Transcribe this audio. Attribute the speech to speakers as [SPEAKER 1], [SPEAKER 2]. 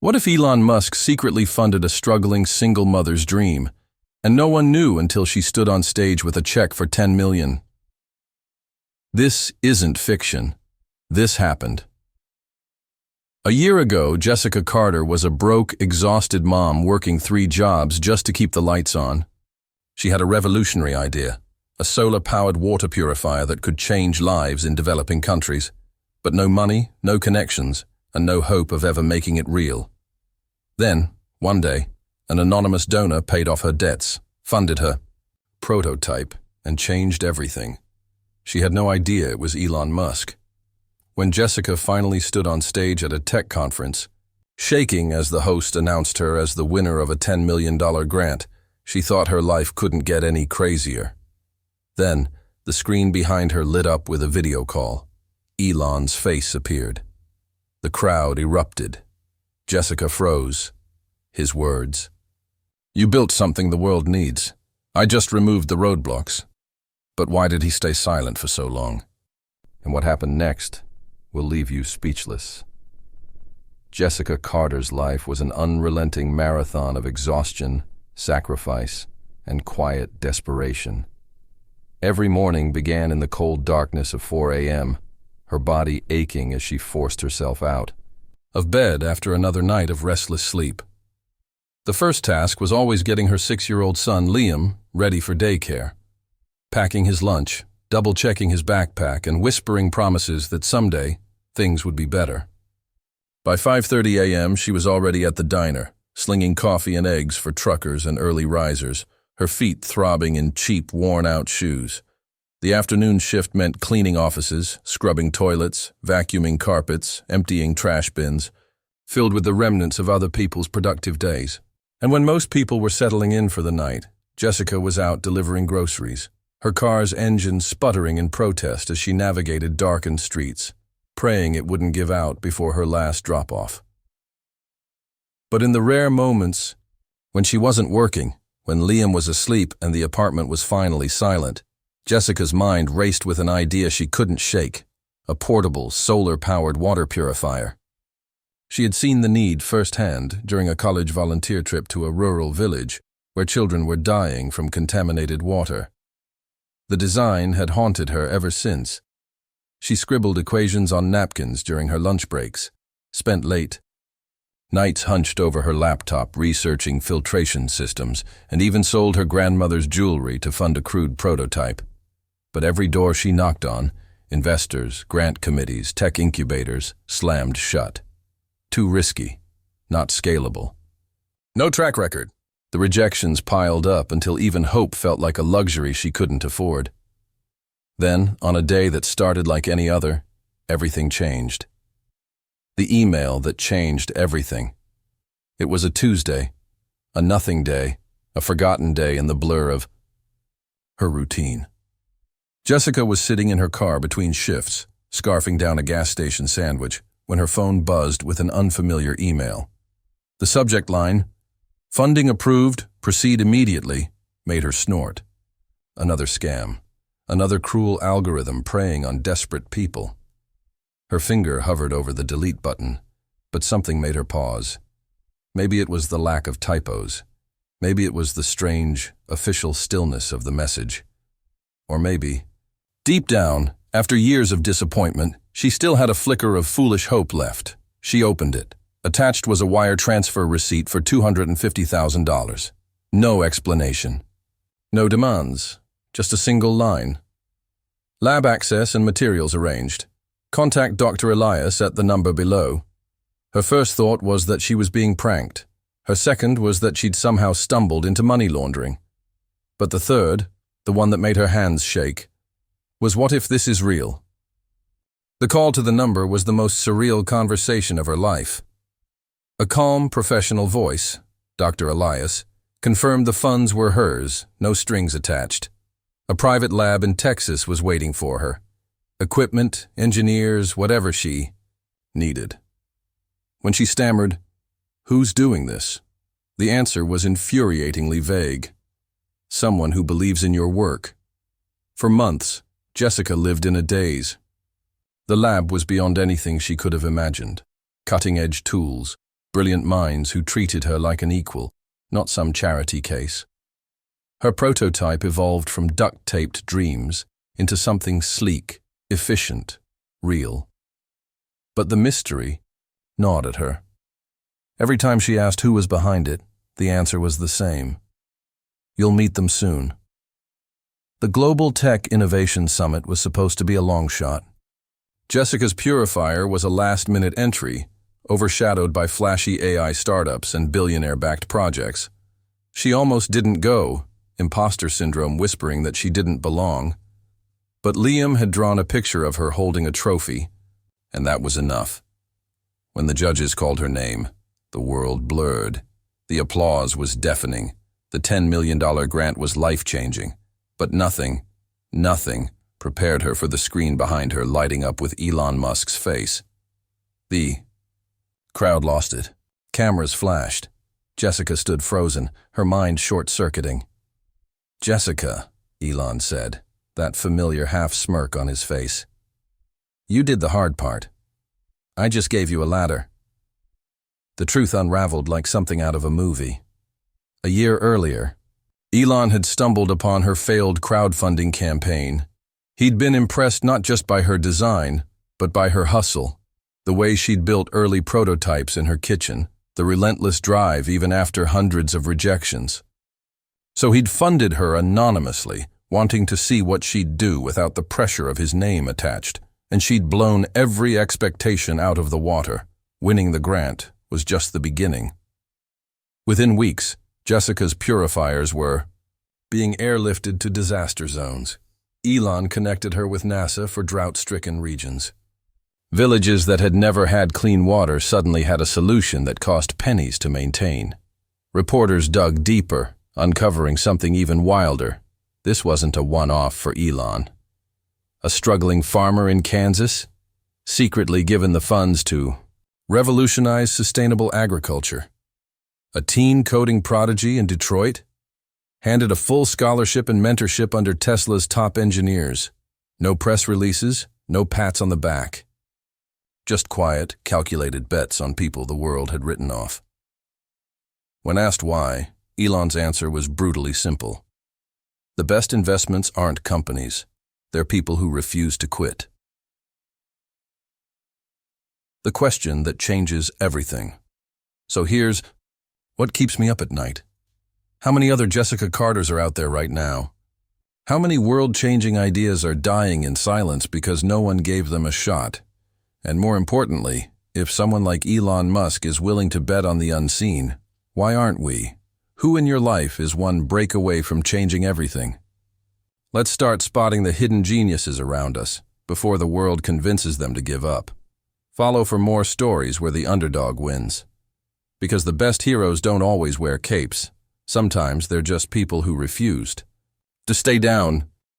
[SPEAKER 1] What if Elon Musk secretly funded a struggling single mother's dream, and no one knew until she stood on stage with a check for $10 million? This isn't fiction. This happened. A year ago, Jessica Carter was a broke, exhausted mom working 3 jobs just to keep the lights on. She had a revolutionary idea, a solar-powered water purifier that could change lives in developing countries, but no money, no connections, and no hope of ever making it real. Then, one day, an anonymous donor paid off her debts, funded her prototype, and changed everything. She had no idea it was Elon Musk. When Jessica finally stood on stage at a tech conference, shaking as the host announced her as the winner of a $10 million grant, she thought her life couldn't get any crazier. Then, the screen behind her lit up with a video call. Elon's face appeared. The crowd erupted. Jessica froze. His words. "You built something the world needs. I just removed the roadblocks." But why did he stay silent for so long? And what happened next will leave you speechless. Jessica Carter's life was an unrelenting marathon of exhaustion, sacrifice, and quiet desperation. Every morning began in the cold darkness of 4 a.m., her body aching as she forced herself out of bed after another night of restless sleep. The first task was always getting her 6-year-old son, Liam, ready for daycare. Packing his lunch, double-checking his backpack, and whispering promises that someday things would be better. By 5:30 a.m., she was already at the diner, slinging coffee and eggs for truckers and early risers, her feet throbbing in cheap, worn-out shoes. The afternoon shift meant cleaning offices, scrubbing toilets, vacuuming carpets, emptying trash bins, filled with the remnants of other people's productive days. And when most people were settling in for the night, Jessica was out delivering groceries, her car's engine sputtering in protest as she navigated darkened streets, praying it wouldn't give out before her last drop-off. But in the rare moments when she wasn't working, when Liam was asleep and the apartment was finally silent, Jessica's mind raced with an idea she couldn't shake: a portable, solar-powered water purifier. She had seen the need firsthand during a college volunteer trip to a rural village where children were dying from contaminated water. The design had haunted her ever since. She scribbled equations on napkins during her lunch breaks, spent late nights hunched over her laptop researching filtration systems, and even sold her grandmother's jewelry to fund a crude prototype. But every door she knocked on, investors, grant committees, tech incubators, slammed shut. Too risky, not scalable. No track record. The rejections piled up until even hope felt like a luxury she couldn't afford. Then, on a day that started like any other, everything changed. The email that changed everything. It was a Tuesday, a nothing day, a forgotten day in the blur of her routine. Jessica was sitting in her car between shifts, scarfing down a gas station sandwich, when her phone buzzed with an unfamiliar email. The subject line, "Funding approved, proceed immediately," made her snort. Another scam. Another cruel algorithm preying on desperate people. Her finger hovered over the delete button, but something made her pause. Maybe it was the lack of typos. Maybe it was the strange, official stillness of the message. Or maybe, deep down, after years of disappointment, she still had a flicker of foolish hope left. She opened it. Attached was a wire transfer receipt for $250,000. No explanation. No demands. Just a single line. Lab access and materials arranged. Contact Dr. Elias at the number below. Her first thought was that she was being pranked. Her second was that she'd somehow stumbled into money laundering. But the third, the one that made her hands shake, was what if this is real? The call to the number was the most surreal conversation of her life. A calm, professional voice, Dr. Elias, confirmed the funds were hers, no strings attached. A private lab in Texas was waiting for her. Equipment, engineers, whatever she needed. When she stammered, "Who's doing this?" the answer was infuriatingly vague. Someone who believes in your work. For months, Jessica lived in a daze. The lab was beyond anything she could have imagined. Cutting-edge tools, brilliant minds who treated her like an equal, not some charity case. Her prototype evolved from duct-taped dreams into something sleek, efficient, real. But the mystery gnawed at her. Every time she asked who was behind it, the answer was the same. You'll meet them soon. The Global Tech Innovation Summit was supposed to be a long shot. Jessica's Purifier was a last-minute entry, overshadowed by flashy AI startups and billionaire-backed projects. She almost didn't go, imposter syndrome whispering that she didn't belong. But Liam had drawn a picture of her holding a trophy, and that was enough. When the judges called her name, the world blurred. The applause was deafening. The $10 million grant was life-changing. But nothing prepared her for the screen behind her lighting up with Elon Musk's face. The crowd lost it. Cameras flashed. Jessica stood frozen, her mind short-circuiting. "Jessica," Elon said, that familiar half-smirk on his face. "You did the hard part. I just gave you a ladder." The truth unraveled like something out of a movie. A year earlier, Elon had stumbled upon her failed crowdfunding campaign. He'd been impressed not just by her design, but by her hustle, the way she'd built early prototypes in her kitchen, the relentless drive even after hundreds of rejections. So he'd funded her anonymously, wanting to see what she'd do without the pressure of his name attached, and she'd blown every expectation out of the water. Winning the grant was just the beginning. Within weeks, Jessica's purifiers were being airlifted to disaster zones. Elon connected her with NASA for drought-stricken regions. Villages that had never had clean water suddenly had a solution that cost pennies to maintain. Reporters dug deeper, uncovering something even wilder. This wasn't a one-off for Elon. A struggling farmer in Kansas, secretly given the funds to revolutionize sustainable agriculture. A teen coding prodigy in Detroit, handed a full scholarship and mentorship under Tesla's top engineers. No press releases, no pats on the back. Just quiet, calculated bets on people the world had written off. When asked why, Elon's answer was brutally simple. The best investments aren't companies. They're people who refuse to quit. The question that changes everything. So here's what keeps me up at night. How many other Jessica Carters are out there right now? How many world-changing ideas are dying in silence because no one gave them a shot? And more importantly, if someone like Elon Musk is willing to bet on the unseen, why aren't we? Who in your life is one break away from changing everything? Let's start spotting the hidden geniuses around us before the world convinces them to give up. Follow for more stories where the underdog wins. Because the best heroes don't always wear capes. Sometimes they're just people who refused to stay down